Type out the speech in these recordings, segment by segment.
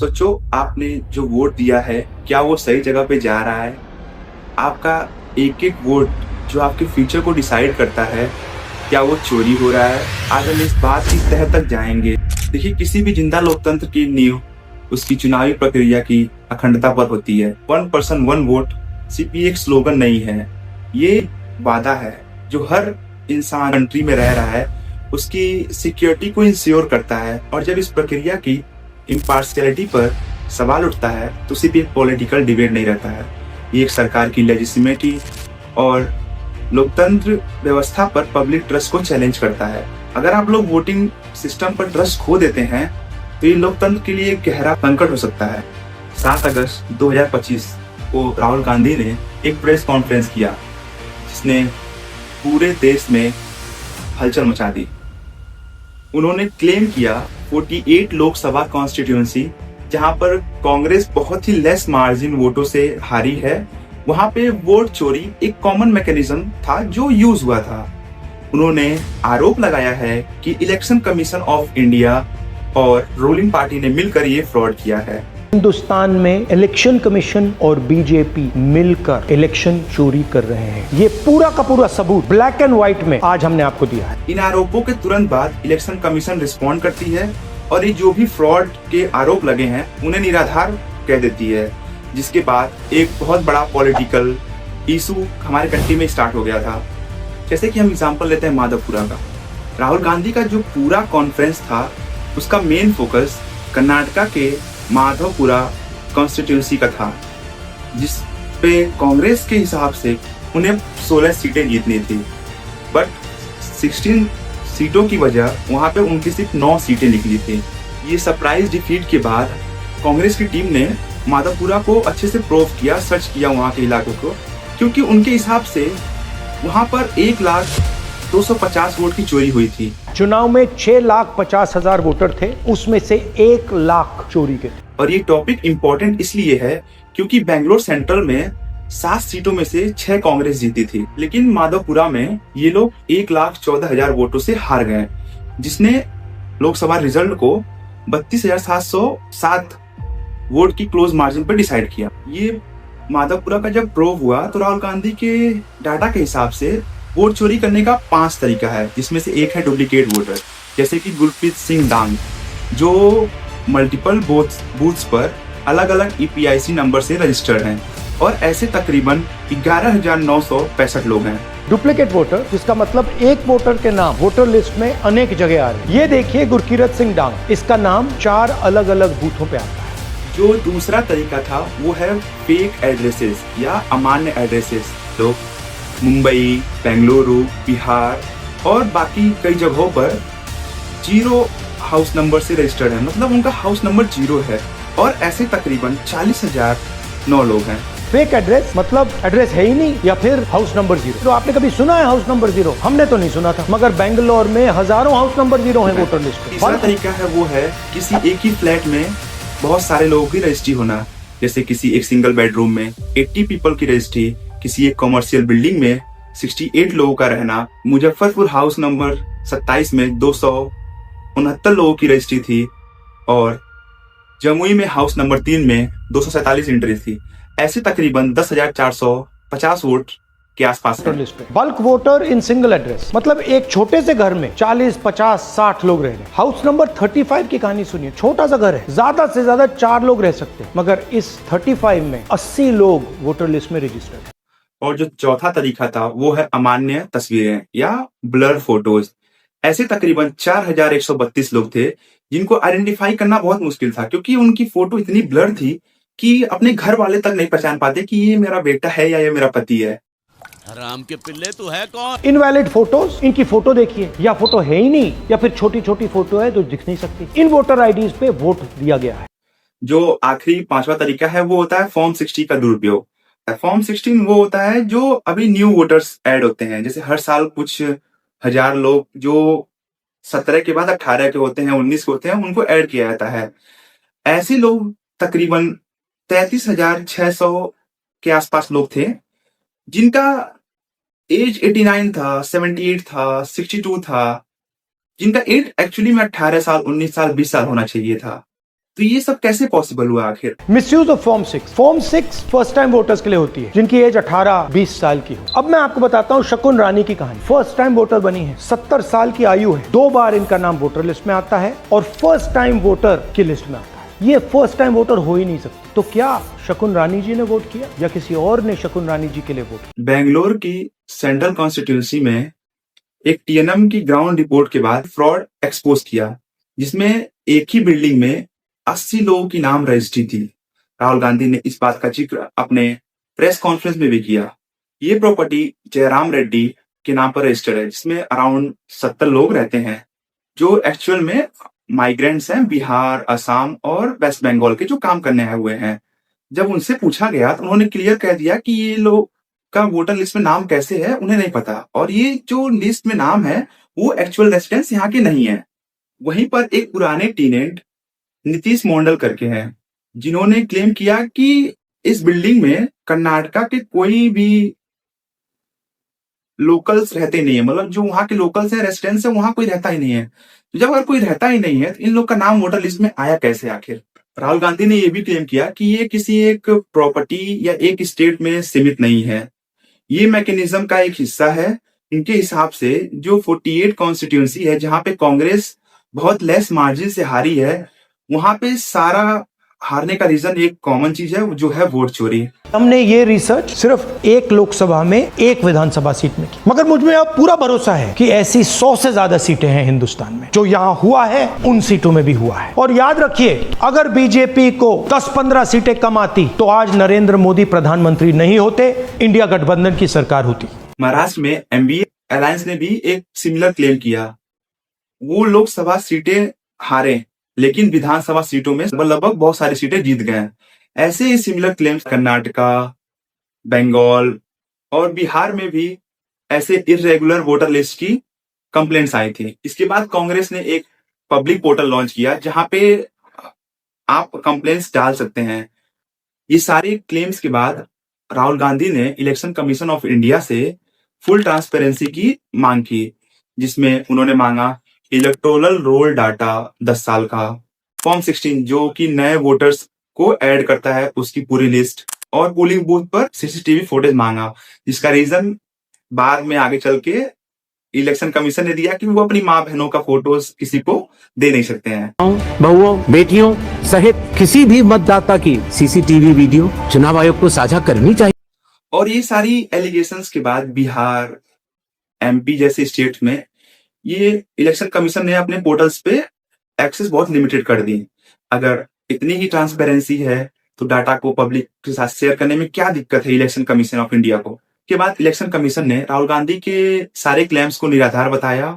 सोचो आपने जो वोट दिया है, क्या वो सही जगह पे जा रहा है? आपका एक-एक वोट जो आपके फ्यूचर को डिसाइड करता है, क्या वो चोरी हो रहा है? आज हम इस बात की तह तक जाएँगे। देखिए, किसी भी जिंदा लोकतंत्र की नींव उसकी चुनावी प्रक्रिया की अखंडता पर होती है। वन पर्सन वन वोट सिर्फ ये एक स्लोगन नहीं है, ये वादा है जो हर इंसान कंट्री में रह रहा है, उसकी सिक्योरिटी को इंश्योर करता है। और जब इस प्रक्रिया की इम्पार्शियलिटी पर सवाल उठता है तो सिर्फ एक पॉलिटिकल डिबेट नहीं रहता है, ये एक सरकार की लेजिटिमेटी और लोकतंत्र व्यवस्था पर पब्लिक ट्रस्ट को चैलेंज करता है। अगर आप लोग वोटिंग सिस्टम पर ट्रस्ट खो देते हैं तो ये लोकतंत्र के लिए एक गहरा संकट हो सकता है। 7 अगस्त 2025 को राहुल गांधी ने एक प्रेस कॉन्फ्रेंस किया जिसने पूरे देश में हलचल मचा दी। उन्होंने क्लेम किया 48 लोकसभा कॉन्स्टिट्यूएंसी जहां पर कांग्रेस बहुत ही लेस मार्जिन वोटों से हारी है, वहां पे वोट चोरी एक कॉमन मैकेनिज्म था जो यूज हुआ था। उन्होंने आरोप लगाया है कि इलेक्शन कमीशन ऑफ इंडिया और रूलिंग पार्टी ने मिलकर ये फ्रॉड किया है। हिंदुस्तान में इलेक्शन कमीशन और बीजेपी मिलकर इलेक्शन चोरी कर रहे हैं। ये पूरा का पूरा सबूत ब्लैक एंड व्हाइट में आज हमने आपको दिया है। इन आरोपों के तुरंत बाद इलेक्शन कमीशन रिस्पॉन्ड करती है और ये जो भी फ्रॉड के आरोप लगे हैं उन्हें निराधार कह देती है, जिसके बाद एक बहुत बड़ा पॉलिटिकल इशू हमारे कंट्री में स्टार्ट हो गया था। जैसे कि हम एग्जांपल लेते हैं माधवपुरा का। राहुल गांधी का जो पूरा कॉन्फ्रेंस था उसका मेन फोकस कर्नाटका के माधवपुरा कॉन्स्टिट्यूंसी का था, जिस पे कांग्रेस के हिसाब से उन्हें 16 सीटें जीतनी थी, बट 16 सीटों की वजह वहां पे उनकी सिर्फ 9 सीटें निकली थी। ये सरप्राइज डिफीट के बाद कांग्रेस की टीम ने माधवपुरा को अच्छे से प्रूव किया, सर्च किया वहां के इलाकों को, क्योंकि उनके हिसाब से वहां पर 1,250,000 वोट की चोरी हुई थी। चुनाव में 6,50,000 वोटर थे, उसमें से 1 लाख चोरी के थे। और ये टॉपिक इम्पोर्टेंट इसलिए है क्योंकि बेंगलोर सेंट्रल में 7 सीटों में से 6 कांग्रेस जीती थी, लेकिन माधवपुरा में ये लोग 1,14,000 वोटों से हार गए, जिसने लोकसभा रिजल्ट को 32,707 वोट की क्लोज मार्जिन पर डिसाइड किया। ये माधवपुरा का जब प्रूव हुआ तो राहुल गांधी के डाटा के हिसाब से वोट चोरी करने का 5 तरीका है, जिसमें से एक है डुप्लीकेट वोटर, जैसे कि गुरप्रीत सिंह डांग जो मल्टीपल बूथ्स पर अलग अलग EPIC नंबर से रजिस्टर्ड हैं, और ऐसे तकरीबन 11,965 लोग हैं। डुप्लीकेट वोटर जिसका मतलब एक वोटर के नाम वोटर लिस्ट में अनेक जगह आ रहे हैं। ये देखिए गुरकीरत सिंह डांग, इसका नाम 4 अलग अलग बूथों पे आता है। जो दूसरा तरीका था वो है फेक एड्रेसेस या अमान्य एड्रेसेस। लोग मुंबई, बेंगलुरु, बिहार और बाकी कई जगहों पर 0 हाउस नंबर से रजिस्टर्ड है, मतलब उनका हाउस नंबर 0 है, और ऐसे तकरीबन 40,009 लोग हैं। फेक एड्रेस मतलब एड्रेस है ही नहीं, या फिर हाउस नंबर 0। तो आपने कभी सुना है हाउस नंबर 0? हमने तो नहीं सुना था, मगर बेंगलोर में हजारों हाउस नंबर 0 है वोटर लिस्ट में। तीसरा तरीका है वो है किसी एक ही फ्लैट में बहुत सारे लोगों की रजिस्ट्री होना, जैसे किसी एक सिंगल बेडरूम में 80 पीपल की रजिस्ट्री, किसी एक कॉमर्शियल बिल्डिंग में 68 लोगों का रहना। मुजफ्फरपुर हाउस नंबर 27 में 269 लोगों की रजिस्ट्री थी, और जमुई में हाउस नंबर 3 में 247 एंट्री थी। ऐसे तकरीबन 10,450 वोट के आसपास है। Bulk voter in single address मतलब एक छोटे से घर में 40, 50, 60 लोग रह रहे हैं। हाउस नंबर 35 की कहानी सुनिए। छोटा सा घर है, ज्यादा से ज्यादा 4 लोग रह सकते हैं, मगर इस 35 में 80 लोग वोटर लिस्ट में रजिस्टर्ड है। और जो चौथा तरीका था वो है अमान्य तस्वीरें या ब्लर फोटोज। ऐसे तकरीबन 4,132 लोग थे जिनको आइडेंटिफाई करना बहुत मुश्किल था, क्योंकि उनकी फोटो इतनी ब्लर थी कि अपने घर वाले तक नहीं पहचान पाते कि ये मेरा बेटा है या ये मेरा पति है। हराम के पिल्ले तू है कौन? इनवैलिड फोटोज, इनकी फोटो देखिए, या फोटो है ही नहीं, या फिर छोटी छोटी फोटो है तो दिख नहीं सकती। इन वोटर आईडीज पे वोट दिया गया है। जो आखिरी 5वां तरीका है वो होता है फॉर्म 60 का दुरुपयोग। फॉर्म 16 वो होता है जो अभी न्यू वोटर्स ऐड होते हैं, जैसे हर साल कुछ हजार लोग जो 17 के बाद 18 के होते हैं, 19 के होते हैं, उनको ऐड किया जाता है। ऐसे लोग तकरीबन 33,600 के आसपास लोग थे जिनका एज 89 था, 78 था, 62 था, जिनका एज एक्चुअली में 18 साल, 19 साल, 20 साल होना चाहिए था। तो ये सब कैसे पॉसिबल हुआ आखिर? Misuse of form 6 first time voters के लिए होती है जिनकी एज 18-20 साल की हो। अब मैं आपको बताता हूं शकुन रानी की कहानी। फर्स्ट टाइम वोटर बनी है, 70 साल की आयु है, 2 बार इनका नाम वोटर लिस्ट में आता है और फर्स्ट टाइम वोटर की लिस्ट में आता है। ये फर्स्ट टाइम वोटर हो ही नहीं सकती। तो क्या शकुन रानी जी ने वोट किया या किसी और ने शकुन रानी जी के लिए वोट किया? बेंगलोर की सेंट्रल कॉन्स्टिट्यूंसी में एक टीएनएम की ग्राउंड रिपोर्ट के बाद फ्रॉड एक्सपोज किया, जिसमें एक ही बिल्डिंग में 80 लोगों की नाम रजिस्ट्री थी। राहुल गांधी ने इस बात का जिक्र अपने प्रेस कॉन्फ्रेंस में भी किया। ये प्रॉपर्टी जयराम रेड्डी के नाम पर रजिस्टर्ड है, जिसमें अराउंड 70 लोग रहते हैं जो एक्चुअल में माइग्रेंट्स हैं, बिहार, असम और वेस्ट बंगाल के, जो काम करने आए हुए हैं। जब उनसे पूछा गया तो उन्होंने क्लियर कह दिया कि ये लोग का वोटर लिस्ट में नाम कैसे है उन्हें नहीं पता, और ये जो लिस्ट में नाम है वो एक्चुअल रेसिडेंस यहाँ के नहीं है। वहीं पर एक पुराने टीनेंट नीतीश मंडल करके हैं, जिन्होंने क्लेम किया कि इस बिल्डिंग में कर्नाटका के कोई भी लोकल्स रहते नहीं है, मतलब जो वहां के लोकल्स है, रेसिडेंट्स है, वहां कोई रहता ही नहीं है। तो जब अगर कोई रहता ही नहीं है तो इन लोग का नाम वोटर लिस्ट में आया कैसे आखिर? राहुल गांधी ने यह भी क्लेम किया कि ये किसी एक प्रॉपर्टी या एक स्टेट में सीमित नहीं है, ये मैकेनिज्म का एक हिस्सा है। इनके हिसाब से जो 48 कॉन्स्टिट्यूंसी है जहां पे कांग्रेस बहुत लेस मार्जिन से हारी है, वहां पे सारा हारने का रीजन एक कॉमन चीज है, जो है वोट चोरी। हमने ये रिसर्च सिर्फ एक लोकसभा में, एक विधानसभा सीट में की, मगर मुझमें अब पूरा भरोसा है कि ऐसी 100 से ज्यादा सीटें हैं हिंदुस्तान में। जो यहाँ हुआ है उन सीटों में भी हुआ है। और याद रखिए, अगर बीजेपी को 10-15 सीटें कम आती तो आज नरेंद्र मोदी प्रधानमंत्री नहीं होते, इंडिया गठबंधन की सरकार होती। महाराष्ट्र में एमबीए अलायंस ने भी एक सिमिलर क्लेम किया। वो लोकसभा सीटें हारे लेकिन विधानसभा सीटों में लगभग बहुत सारी सीटें जीत गए। ऐसे ही सिमिलर क्लेम्स कर्नाटका, बंगाल और बिहार में भी ऐसे इर्रेगुलर वोटर लिस्ट की कंप्लेंट्स आई थी। इसके बाद कांग्रेस ने एक पब्लिक पोर्टल लॉन्च किया जहां पे आप कंप्लेंट्स डाल सकते हैं। ये सारी क्लेम्स के बाद राहुल गांधी ने इलेक्शन कमीशन ऑफ इंडिया से फुल ट्रांसपेरेंसी की मांग की, जिसमें उन्होंने मांगा इलेक्टोरल रोल डाटा 10 साल का, फॉर्म 16 जो कि नए वोटर्स को ऐड करता है उसकी पूरी लिस्ट, और पोलिंग बूथ पर सीसीटीवी फुटेज मांगा, जिसका रीजन बाद में आगे चल के इलेक्शन कमीशन ने दिया कि वो अपनी माँ बहनों का फोटोज किसी को दे नहीं सकते हैं। बहुओं, बेटियों सहित किसी भी मतदाता की सीसीटीवी वीडियो चुनाव आयोग को साझा करनी चाहिए। और ये सारी एलिगेशंस के बाद बिहार, एमपी जैसे स्टेट में ये इलेक्शन कमीशन ने अपने पोर्टल्स पे एक्सेस बहुत लिमिटेड कर दी। अगर इतनी ही ट्रांसपेरेंसी है तो डाटा को पब्लिक के साथ शेयर करने में क्या दिक्कत है इलेक्शन कमीशन ऑफ इंडिया को? के बाद इलेक्शन कमीशन ने राहुल गांधी के सारे क्लेम्स को निराधार बताया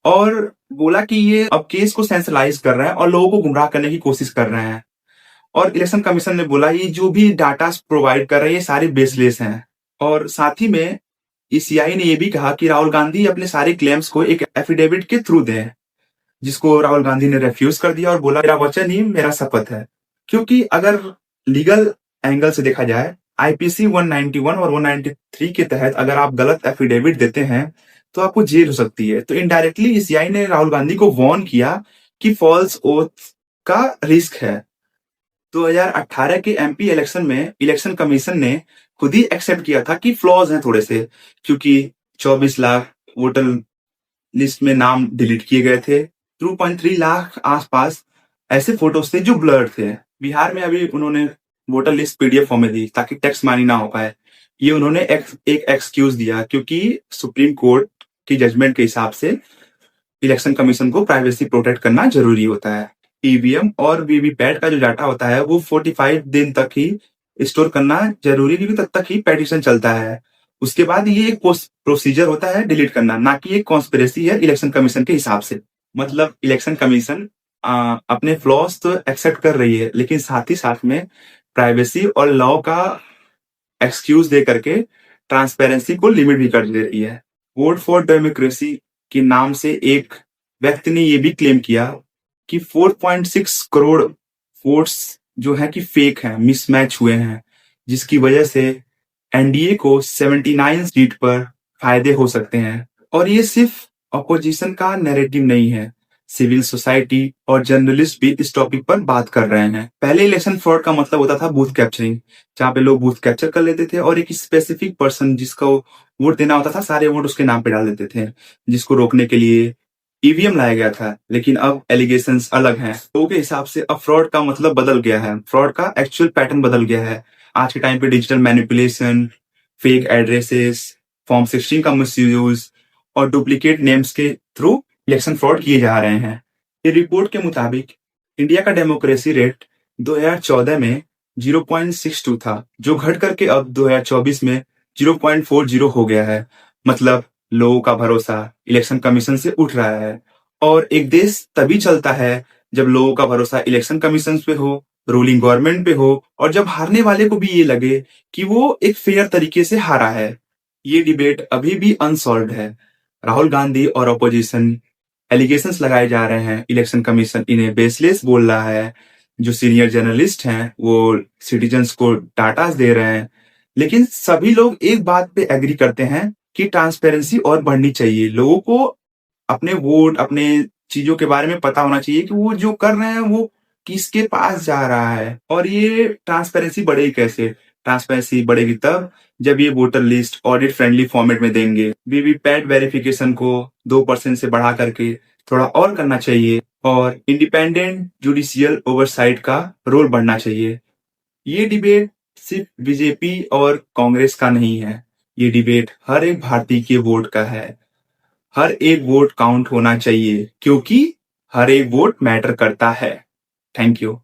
और बोला कि ये अब केस को सेंसलाइज कर रहे हैं और लोगों को गुमराह करने की कोशिश कर रहे हैं। और इलेक्शन कमीशन ने बोला ये जो भी डाटा प्रोवाइड कर रहे हैं ये सारे बेसलेस हैं। और साथ ही में ईसीआई ने यह भी कहा कि राहुल गांधी अपने सारे क्लेम्स को एक एफिडेविट के थ्रू दें, जिसको राहुल गांधी ने रेफ्यूज कर दिया और बोला मेरा वचन ही मेरा शपथ है। क्योंकि अगर लीगल एंगल से देखा जाए, आईपीसी 191 और 193 के तहत अगर आप गलत एफिडेविट देते हैं तो आपको जेल हो सकती है। तो इनडायरेक्टली ईसीआई ने राहुल गांधी को वार्न किया कि फॉल्स ओथ का रिस्क है। 2018 के एमपी इलेक्शन में इलेक्शन कमीशन ने खुद ही एक्सेप्ट किया था कि फ्लॉज हैं थोड़े से, क्योंकि 24 लाख वोटर लिस्ट में नाम डिलीट किए गए थे, 2.3 लाख आसपास ऐसे फोटोज थे जो ब्लर्ड थे। बिहार में अभी उन्होंने वोटर लिस्ट पीडीएफ फॉर्म में दी ताकि टैक्स मानी ना हो पाए। ये उन्होंने एक एक्सक्यूज दिया क्योंकि सुप्रीम कोर्ट की जजमेंट के हिसाब से इलेक्शन कमीशन को प्राइवेसी प्रोटेक्ट करना जरूरी होता है। ईवीएम और वीवीपैट का जो डाटा होता है वो 45 दिन तक ही स्टोर करना जरूरी, क्योंकि तब तक ही पेटिशन चलता है। उसके बाद ये एक प्रोसीजर होता है डिलीट करना, ना कि एक कॉन्स्पिरेसी है इलेक्शन कमीशन के हिसाब से। मतलब इलेक्शन कमीशन अपने फ्लॉज तो एक्सेप्ट कर रही है, लेकिन साथ ही साथ में प्राइवेसी और लॉ का एक्सक्यूज दे करके ट्रांसपेरेंसी को लिमिट भी कर दे रही है। वोट फॉर डेमोक्रेसी के नाम से एक व्यक्ति ने यह भी क्लेम किया कि 4.6 करोड़ वोट्स जो है कि फेक हैं, मिसमैच हुए हैं, जिसकी वजह से एनडीए को 79 सीट पर फायदे हो सकते हैं। और ये सिर्फ अपोजिशन का नैरेटिव नहीं है, सिविल सोसाइटी और जर्नलिस्ट भी इस टॉपिक पर बात कर रहे हैं। पहले इलेक्शन फ्रॉड का मतलब होता था बूथ कैप्चरिंग, जहाँ पे लोग बूथ कैप्चर कर लेते थे और एक स्पेसिफिक पर्सन जिसको वोट देना होता था सारे वोट उसके नाम पे डाल देते थे, जिसको रोकने के लिए ईवीएम लाया गया था। लेकिन अब एलिगेशंस अलग हैं। लोगों के हिसाब से अब फ्रॉड का मतलब बदल गया है, फ्रॉड का एक्चुअल पैटर्न बदल गया है। आज के टाइम पे digital manipulation, fake addresses, form 16 का मिसयूज और डुप्लीकेट नेम्स के थ्रू इलेक्शन फ्रॉड किए जा रहे हैं। ये रिपोर्ट के मुताबिक इंडिया का डेमोक्रेसी रेट 2014 में 0.62 था, जो घट करके अब 2024 में 0.40 हो गया है। मतलब लोगों का भरोसा इलेक्शन कमीशन से उठ रहा है। और एक देश तभी चलता है जब लोगों का भरोसा इलेक्शन कमीशन पे हो, रूलिंग गवर्नमेंट पे हो, और जब हारने वाले को भी ये लगे कि वो एक फेयर तरीके से हारा है। ये डिबेट अभी भी अनसॉल्व्ड है। राहुल गांधी और अपोजिशन एलिगेशंस लगाए जा रहे हैं, इलेक्शन कमीशन इन्हें बेसलेस बोल रहा है। जो सीनियर जर्नलिस्ट हैं वो सिटीजन्स को डाटा दे रहे हैं। लेकिन सभी लोग एक बात पे एग्री करते हैं कि ट्रांसपेरेंसी और बढ़नी चाहिए। लोगों को अपने वोट, अपने चीजों के बारे में पता होना चाहिए कि वो जो कर रहे हैं वो किसके पास जा रहा है। और ये ट्रांसपेरेंसी बढ़ेगी कैसे? ट्रांसपेरेंसी बढ़ेगी तब जब ये voter list audit friendly format में देंगे। वीवीपैट वेरिफिकेशन को 2% से बढ़ा करके थोड़ा और करना चाहिए और इंडिपेंडेंट जुडिशियल ओवरसाइट का रोल बढ़ना चाहिए। ये डिबेट सिर्फ बीजेपी और कांग्रेस का नहीं है, ये डिबेट हर एक भारतीय के वोट का है। हर एक वोट काउंट होना चाहिए क्योंकि हर एक वोट मैटर करता है। Thank you.